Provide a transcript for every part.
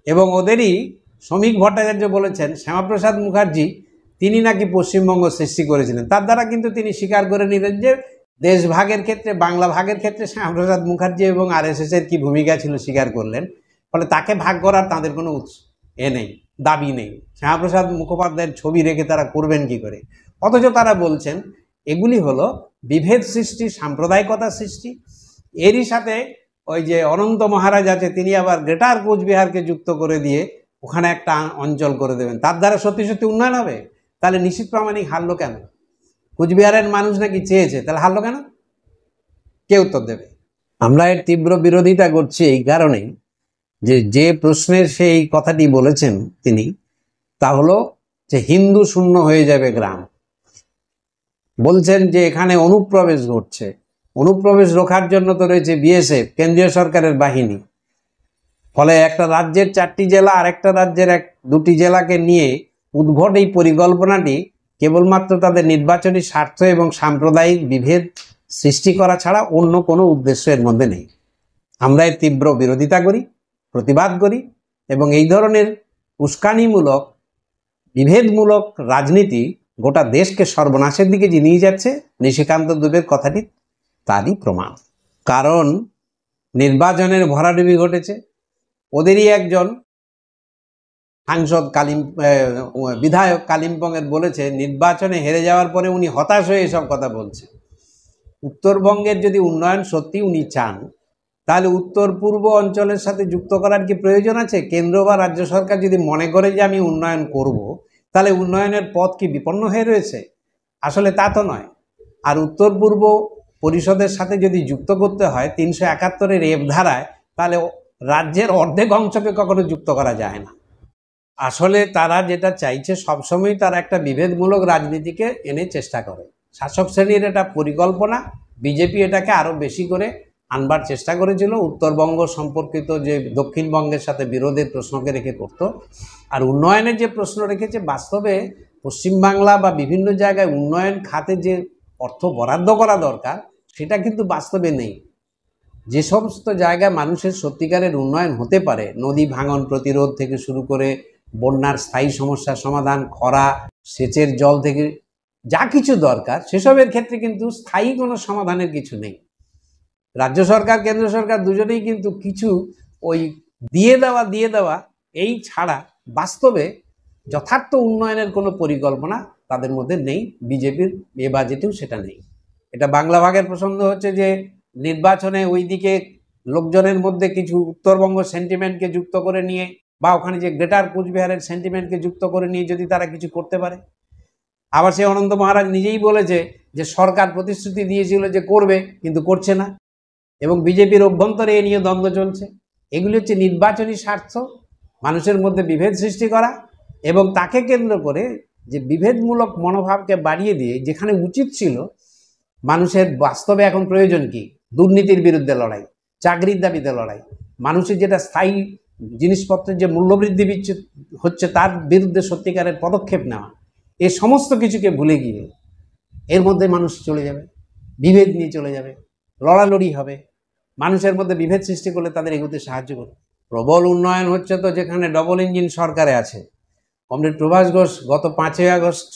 এবং ওদেরই শ্রমিক ভট্টাচার্য বলেছেন শ্যামাপ্রসাদ মুখার্জি তিনি নাকি পশ্চিমবঙ্গ সৃষ্টি করেছিলেন। তার দ্বারা কিন্তু তিনি স্বীকার করে নিলেন যে দেশ ভাগের ক্ষেত্রে, বাংলা ভাগের ক্ষেত্রে শ্যামাপ্রসাদ মুখার্জি এবং আরএসএসের কি ভূমিকা ছিল স্বীকার করলেন। ফলে তাকে ভাগ করার তাদের কোনো নেই, দাবি নেই। শ্যামাপ্রসাদ মুখোপাধ্যায়ের ছবি রেখে তারা করবেন কি করে? অথচ তারা বলছেন এগুলি হলো বিভেদ সৃষ্টি, সাম্প্রদায়িকতা সৃষ্টি। এরই সাথে ওই যে অনন্ত মহারাজ আছে, তিনি আবার গ্রেটার কোচবিহারকে যুক্ত করে দিয়ে ওখানে একটা অঞ্চল করে দেবেন, তার দ্বারা সত্যি সত্যি উন্নয়ন হবে। তাহলে নিশীথ প্রামাণিক হারলো কেন? কোচবিহারের মানুষ নাকি চেয়েছে, তাহলে হারলো কেন? কে উত্তর দেবে? আমরা এর তীব্র বিরোধিতা করছি এই কারণেই যে প্রশ্নের সেই কথাটি বলেছেন তিনি, তা হলো যে হিন্দু শূন্য হয়ে যাবে গ্রাম। বলছেন যে এখানে অনুপ্রবেশ ঘটছে, অনুপ্রবেশ রোখার জন্য তো রয়েছে বিএসএফ, কেন্দ্রীয় সরকারের বাহিনী। ফলে একটা রাজ্যের 4টি জেলা আর একটা রাজ্যের 2টি জেলাকে নিয়ে উদ্ভট এই পরিকল্পনাটি কেবলমাত্র তাদের নির্বাচনী স্বার্থ এবং সাম্প্রদায়িক বিভেদ সৃষ্টি করা ছাড়া অন্য কোনো উদ্দেশ্য এর মধ্যে নেই। আমরা এর তীব্র বিরোধিতা করি, প্রতিবাদ করি এবং এই ধরনের উস্কানিমূলক, বিভেদমূলক রাজনীতি গোটা দেশকে সর্বনাশের দিকে যে নিয়ে যাচ্ছে, নিশিকান্ত দুবের কথাটি তারই প্রমাণ। কারণ নির্বাচনের ভরাডুবি ঘটেছে। ওদেরই একজন সাংসদ বিধায়ক কালিম্পংয়ের বলেছে নির্বাচনে হেরে যাওয়ার পরে উনি হতাশ হয়ে এসব কথা বলছেন। উত্তরবঙ্গের যদি উন্নয়ন সত্যি উনি চান, তাহলে উত্তর পূর্ব অঞ্চলের সাথে যুক্ত করার কি প্রয়োজন আছে? কেন্দ্র বা রাজ্য সরকার যদি মনে করে যে আমি উন্নয়ন করব, তাহলে উন্নয়নের পথ কি বিপন্ন হয়ে রয়েছে? আসলে তা তো নয়। আর উত্তর পূর্ব পরিষদের সাথে যদি যুক্ত করতে হয় 371-এর এফ ধারায়, তাহলে রাজ্যের অর্ধেক অংশকে কখনো যুক্ত করা যায় না। আসলে তারা যেটা চাইছে, সবসময় তারা একটা বিভেদমূলক রাজনীতিকে এনে চেষ্টা করে। শাসক শ্রেণীর এটা পরিকল্পনা। বিজেপি এটাকে আরও বেশি করে আনবার চেষ্টা করেছিল। উত্তরবঙ্গ সম্পর্কিত যে দক্ষিণবঙ্গের সাথে বিরোধের প্রশ্নকে রেখে করত, আর উন্নয়নের যে প্রশ্ন রেখেছে, বাস্তবে পশ্চিমবাংলা বা বিভিন্ন জায়গায় উন্নয়ন খাতে যে অর্থ বরাদ্দ করা দরকার, সেটা কিন্তু বাস্তবে নেই। যে সমস্ত জায়গায় মানুষের সত্যিকারের উন্নয়ন হতে পারে, নদী ভাঙন প্রতিরোধ থেকে শুরু করে বন্যার স্থায়ী সমস্যার সমাধান, খরা, সেচের জল থেকে যা কিছু দরকার, সেসবের ক্ষেত্রে কিন্তু স্থায়ী কোনো সমাধানের কিছু নেই। রাজ্য সরকার, কেন্দ্র সরকার দুজনেই কিন্তু কিছু ওই দিয়ে দেওয়া এই ছাড়া বাস্তবে যথার্থ উন্নয়নের কোনো পরিকল্পনা তাদের মধ্যে নেই। বিজেপির এ বাজেটেও সেটা নেই। এটা বাংলা ভাগের প্রসঙ্গ হচ্ছে যে নির্বাচনে ওইদিকে লোকজনের মধ্যে কিছু উত্তরবঙ্গ সেন্টিমেন্টকে যুক্ত করে নিয়ে, বা ওখানে যে গ্রেটার কোচবিহারের সেন্টিমেন্টকে যুক্ত করে নিয়ে যদি তারা কিছু করতে পারে। আবার সে অনন্ত মহারাজ নিজেই বলেছে যে সরকার প্রতিশ্রুতি দিয়েছিল যে করবে, কিন্তু করছে না, এবং বিজেপির অভ্যন্তরে এ নিয়ে দ্বন্দ্ব চলছে। এগুলি হচ্ছে নির্বাচনী স্বার্থ, মানুষের মধ্যে বিভেদ সৃষ্টি করা, এবং তাকে কেন্দ্র করে যে বিভেদমূলক মনোভাবকে বাড়িয়ে দিয়ে যেখানে উচিত ছিল মানুষের বাস্তবে এখন প্রয়োজন কি? দুর্নীতির বিরুদ্ধে লড়াই, চাকরির দাবিতে লড়াই, মানুষের যেটা স্থায়ী জিনিসপত্রের যে মূল্যবৃদ্ধি হচ্ছে তার বিরুদ্ধে সত্যিকারের পদক্ষেপ নেওয়া, এই সমস্ত কিছুকে ভুলে গিয়ে এর মধ্যে মানুষ চলে যাবে, বিভেদ নিয়ে চলে যাবে, লড়ালড়ি হবে। মানুষের মধ্যে বিভেদ সৃষ্টি করলে তাদের এগোতে সাহায্য করবে। প্রবল উন্নয়ন হচ্ছে তো যেখানে ডবল ইঞ্জিন সরকারে আছে। কমরেড প্রভাস ঘোষ গত 5ই আগস্ট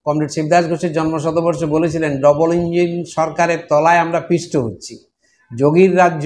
কমরেড শিবদাস ঘোষের জন্মশতবর্ষে বলেছিলেন, ডবল ইঞ্জিন সরকারের তলায় আমরা পিষ্ট হচ্ছি। যোগীর রাজ্য,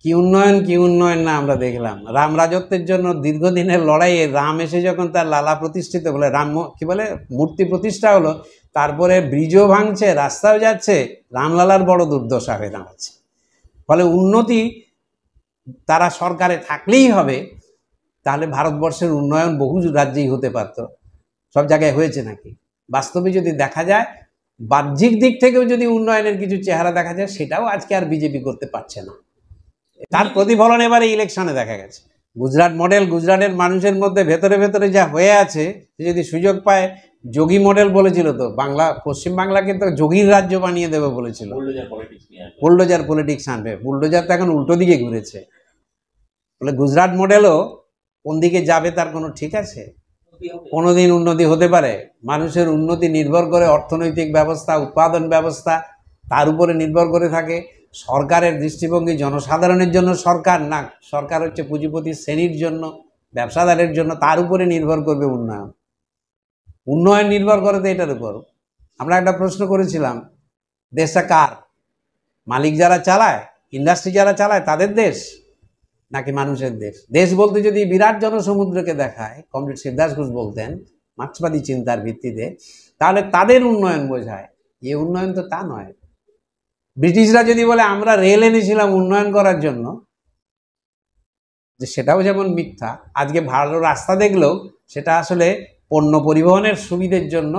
কি উন্নয়ন না আমরা দেখলাম। রাম রাজত্বের জন্য দীর্ঘদিনের লড়াইয়ে রাম এসে যখন তার লালা প্রতিষ্ঠিত বলে, রাম কি বলে মূর্তি প্রতিষ্ঠা হলো, তারপরে ব্রিজও ভাঙছে, রাস্তাও যাচ্ছে, রামলালার বড় দুর্দশা হয়ে দাঁড়াচ্ছে। ফলে উন্নতি তারা সরকারে থাকলেই হবে, তাহলে ভারতবর্ষের উন্নয়ন বহু রাজ্যেই হতে পারত। সব জায়গায় হয়েছে নাকি? বাস্তবে যদি দেখা যায়, বাহ্যিক দিক থেকেও যদি উন্নয়নের কিছু চেহারা দেখা যায়, সেটাও আজকে আর বিজেপি করতে পারছে না। তার প্রতিফলন এবারে ইলেকশনে দেখা গেছে। গুজরাট মডেল, গুজরাটের মানুষের মধ্যে ভেতরে ভেতরে যা হয়ে আছে, যদি সুযোগ পায়, যোগী মডেল বলেছিল তো, পশ্চিমবাংলাকে তো যোগীর রাজ্য বানিয়ে দেবে বলেছিল। বুলডোজার পলিটিক্স আনবে। বুলডোজার তো এখন উল্টো দিকে ঘুরেছে। বলে গুজরাট মডেলও কোন দিকে যাবে তার কোনো ঠিক আছে? কোনোদিন উন্নতি হতে পারে? মানুষের উন্নতি নির্ভর করে অর্থনৈতিক ব্যবস্থা, উৎপাদন ব্যবস্থা, তার উপরে নির্ভর করে থাকে। সরকারের দৃষ্টিভঙ্গি জনসাধারণের জন্য সরকার না, সরকার হচ্ছে পুঁজিপতি শ্রেণীর জন্য, ব্যবসাদারের জন্য, তার উপরে নির্ভর করবে উন্নয়ন। উন্নয়ন নির্ভর করে তো এটার উপর। আমরা একটা প্রশ্ন করেছিলাম, দেশটা কার? মালিক যারা চালায়, ইন্ডাস্ট্রি যারা চালায় তাদের দেশ নাকি মানুষের দেশ? দেশ বলতে যদি বিরাট জনসমুদ্রকে দেখায়, কমরেড সিদ্ধার্থ ঘোষ বলতেন মার্ক্সবাদী চিন্তার ভিত্তিতে, তাহলে তাদের উন্নয়ন বোঝায়। এ উন্নয়ন তো তা নয়। ব্রিটিশরা যদি বলে আমরা রেল এনেছিলাম উন্নয়ন করার জন্য, যে সেটাও যেমন মিথ্যা। আজকে ভালো রাস্তা দেখলেও সেটা আসলে পণ্য পরিবহনের সুবিধের জন্য,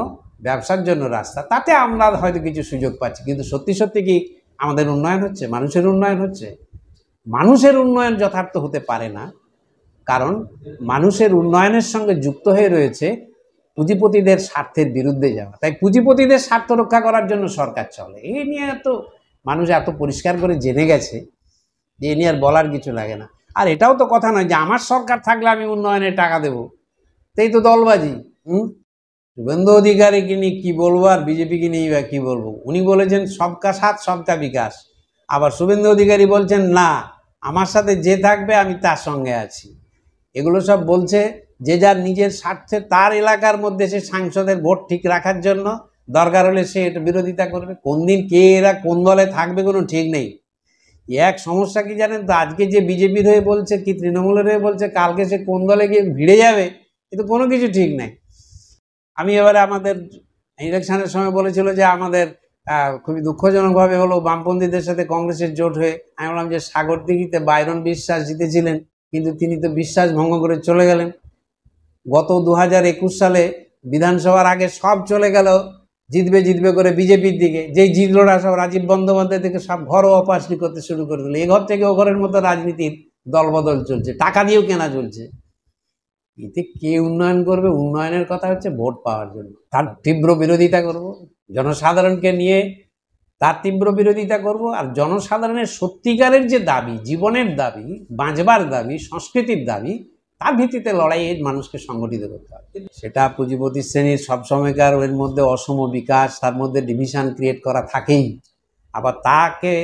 ব্যবসার জন্য রাস্তা, তাতে আমরা হয়তো কিছু সুযোগ পাচ্ছি, কিন্তু সত্যি সত্যি কি আমাদের উন্নয়ন হচ্ছে? মানুষের উন্নয়ন হচ্ছে? মানুষের উন্নয়ন যথার্থ হতে পারে না, কারণ মানুষের উন্নয়নের সঙ্গে যুক্ত হয়ে রয়েছে পুঁজিপতিদের স্বার্থের বিরুদ্ধে যাওয়া। তাই পুঁজিপতিদের স্বার্থ রক্ষা করার জন্য সরকার চলে। এই নিয়ে তো মানুষ এত পরিষ্কার করে জেনে গেছে যে এ নিয়ে আর বলার কিছু লাগে না। আর এটাও তো কথা নয় যে আমার সরকার থাকলে আমি উন্নয়নের টাকা দেবো, তাই তো দলবাজি। শুভেন্দু অধিকারীকে নিয়ে কী বলবো, আর বিজেপিকে নিয়ে বা কী বলবো? উনি বলেছেন সবকা সাথ সবকা বিকাশ, আবার শুভেন্দু অধিকারী বলছেন না, আমার সাথে যে থাকবে আমি তার সঙ্গে আছি। এগুলো সব বলছে যে যার নিজের স্বার্থে, তার এলাকার মধ্যে সে সাংসদের ভোট ঠিক রাখার জন্য দরকার হলে সে এটা বিরোধিতা করবে। কোন দিন কে এরা কোন দলে থাকবে কোনো ঠিক নেই। এক সমস্যা কি জানেন তো, আজকে যে বিজেপির হয়ে বলছে, কি তৃণমূলের হয়ে বলছে, কালকে সে কোন দলে গিয়ে ভিড়ে যাবে, কিন্তু কোনো কিছু ঠিক নেই। আমি এবারে আমাদের ইলেকশনের সময় বলেছিল যে আমাদের খুবই দুঃখজনকভাবে হলো বামপন্থীদের সাথে কংগ্রেসের জোট হয়ে, আমি বললাম যে সাগরদিঘিতে বাইরন বিশ্বাস জিতেছিলেন, কিন্তু তিনি তো বিশ্বাস ভঙ্গ করে চলে গেলেন। গত 2021 সালে বিধানসভার আগে সব চলে গেল জিতবে জিতবে করে বিজেপির দিকে, যেই জিতলো না সব রাজীব বন্দ্যোপাধ্যায় থেকে সব ঘরোয়া পাশনি করতে শুরু করে দিল। এ ঘর থেকে ও ঘরের মতো রাজনীতির দলবদল চলছে, টাকা দিয়েও কেনা চলছে। এতে কে উন্নয়ন করবে? উন্নয়নের কথা হচ্ছে ভোট পাওয়ার জন্য। তার তীব্র বিরোধিতা করব, জনসাধারণকে নিয়ে তার তীব্র বিরোধিতা করব। আর জনসাধারণের সত্যিকারের যে দাবি, জীবনের দাবি, বাঁচবার দাবি, সংস্কৃতির দাবি, তার ভিত্তিতে লড়াইয়ের মানুষকে সংগঠিত করতে হবে। সেটা পুঁজিপতি শ্রেণীর সবসময়কার এর মধ্যে অসম বিকাশ, তার মধ্যে ডিভিশন ক্রিয়েট করা থাকেই। আবার তাকে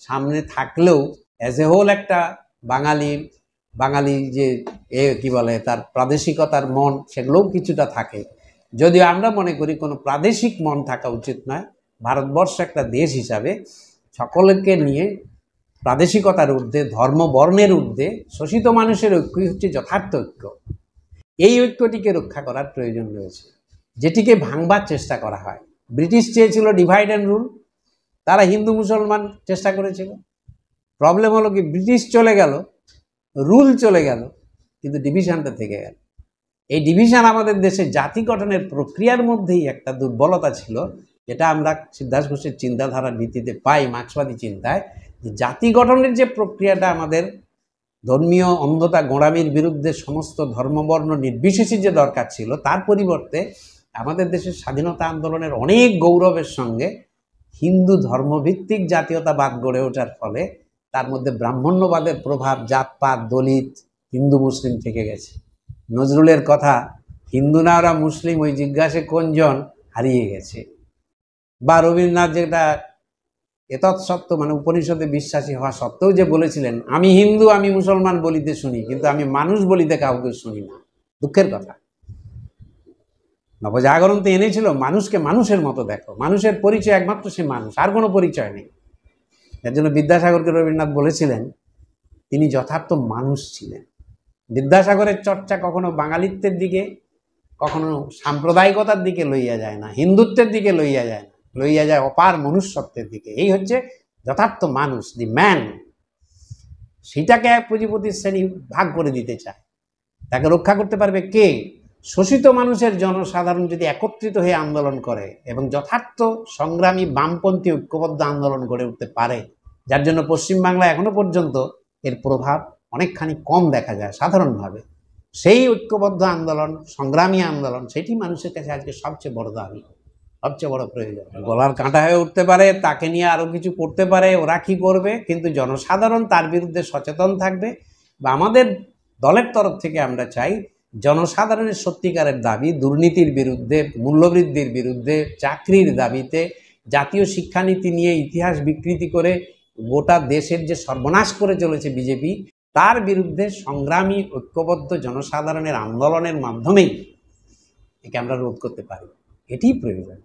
সামনে থাকলেও অ্যাজ এ হোল একটা বাঙালি যে কি বলে তার প্রাদেশিকতার মন, সেগুলোও কিছুটা থাকে। যদিও আমরা মনে করি কোনো প্রাদেশিক মন থাকা উচিত নয়। ভারতবর্ষ একটা দেশ হিসাবে সকলকে নিয়ে প্রাদেশিকতার ঊর্ধ্বে, ধর্ম বর্ণের ঊর্ধ্বে শোষিত মানুষের ঐক্যই হচ্ছে যথার্থ ঐক্য। এই ঐক্যটিকে রক্ষা করার প্রয়োজন রয়েছে, যেটিকে ভাঙবার চেষ্টা করা হয়। ব্রিটিশ চেয়েছিল ডিভাইড অ্যান্ড রুল, তারা হিন্দু মুসলমান চেষ্টা করেছিল। প্রবলেম হলো কি, ব্রিটিশ চলে গেল, রুল চলে গেল, কিন্তু ডিভিশনটা থেকে গেল। এই ডিভিশন আমাদের দেশে জাতি গঠনের প্রক্রিয়ার মধ্যেই একটা দুর্বলতা ছিল, যেটা আমরা সিদ্ধার্থ ঘোষের চিন্তাধারার ভিত্তিতে পাই, মার্ক্সবাদী চিন্তায়, যে জাতি গঠনের যে প্রক্রিয়াটা আমাদের ধর্মীয় অন্ধতা গোঁড়ামির বিরুদ্ধে সমস্ত ধর্মবর্ণ নির্বিশেষে যে দরকার ছিল, তার পরিবর্তে আমাদের দেশের স্বাধীনতা আন্দোলনের অনেক গৌরবের সঙ্গে হিন্দু ধর্মভিত্তিক জাতীয়তাবাদ গড়ে ওঠার ফলে তার মধ্যে ব্রাহ্মণ্যবাদের প্রভাব, জাতপাত, দলিত, হিন্দু মুসলিম থেকে গেছে। নজরুলের কথা, হিন্দু না ওরা মুসলিম, ওই জিজ্ঞাসে কোনজন, হারিয়ে গেছে। বা রবীন্দ্রনাথ যেটা এতৎসত্ত্ব মানে উপনিষদে বিশ্বাসী হওয়া সত্ত্বেও যে বলেছিলেন, আমি হিন্দু আমি মুসলমান বলিতে শুনি, কিন্তু আমি মানুষ বলিতে কাউকে শুনি না। দুঃখের কথা। নবজাগরণ তো এনেছিল মানুষকে মানুষের মতো দেখো, মানুষের পরিচয় একমাত্র সে মানুষ, আর কোনো পরিচয় নেই। এর জন্য বিদ্যাসাগরকে রবীন্দ্রনাথ বলেছিলেন তিনি যথার্থ মানুষ ছিলেন। বিদ্যাসাগরের চর্চা কখনো বাঙালিত্বের দিকে, কখনো সাম্প্রদায়িকতার দিকে লইয়া যায় না, হিন্দুত্বের দিকে লইয়া যায় না, লইয়া যায় অপার মনুষ্যত্বের দিকে। এই হচ্ছে যথার্থ মানুষ, দি ম্যান। সেটাকে পুঁজিপতি শ্রেণী ভাগ করে দিতে চায়। তাকে রক্ষা করতে পারবে কে? শোষিত মানুষের জনসাধারণ যদি একত্রিত হয়ে আন্দোলন করে এবং যথার্থ সংগ্রামী বামপন্থী ঐক্যবদ্ধ আন্দোলন গড়ে উঠতে পারে, যার জন্য পশ্চিমবাংলা এখনো পর্যন্ত এর প্রভাব অনেকখানি কম দেখা যায় সাধারণভাবে, সেই ঐক্যবদ্ধ আন্দোলন, সংগ্রামী আন্দোলন, সেটি মানুষের কাছে আজকে সবচেয়ে বড় দাবি, সবচেয়ে বড় প্রয়োজন। গলার কাঁটা হয়ে উঠতে পারে, তাকে নিয়ে আরও কিছু করতে পারে, ওরা কি করবে, কিন্তু জনসাধারণ তার বিরুদ্ধে সচেতন থাকবে। বা আমাদের দলের তরফ থেকে আমরা চাই জনসাধারণের সত্যিকারের দাবি, দুর্নীতির বিরুদ্ধে, মূল্যবৃদ্ধির বিরুদ্ধে, চাকরির দাবিতে, জাতীয় শিক্ষানীতি নিয়ে ইতিহাস বিকৃতি করে গোটা দেশের যে সর্বনাশ করে চলেছে বিজেপি, তার বিরুদ্ধে সংগ্রামী ঐক্যবদ্ধ জনসাধারণের আন্দোলনের মাধ্যমেই একে আমরা রোধ করতে পারি। এটিই প্রয়োজন।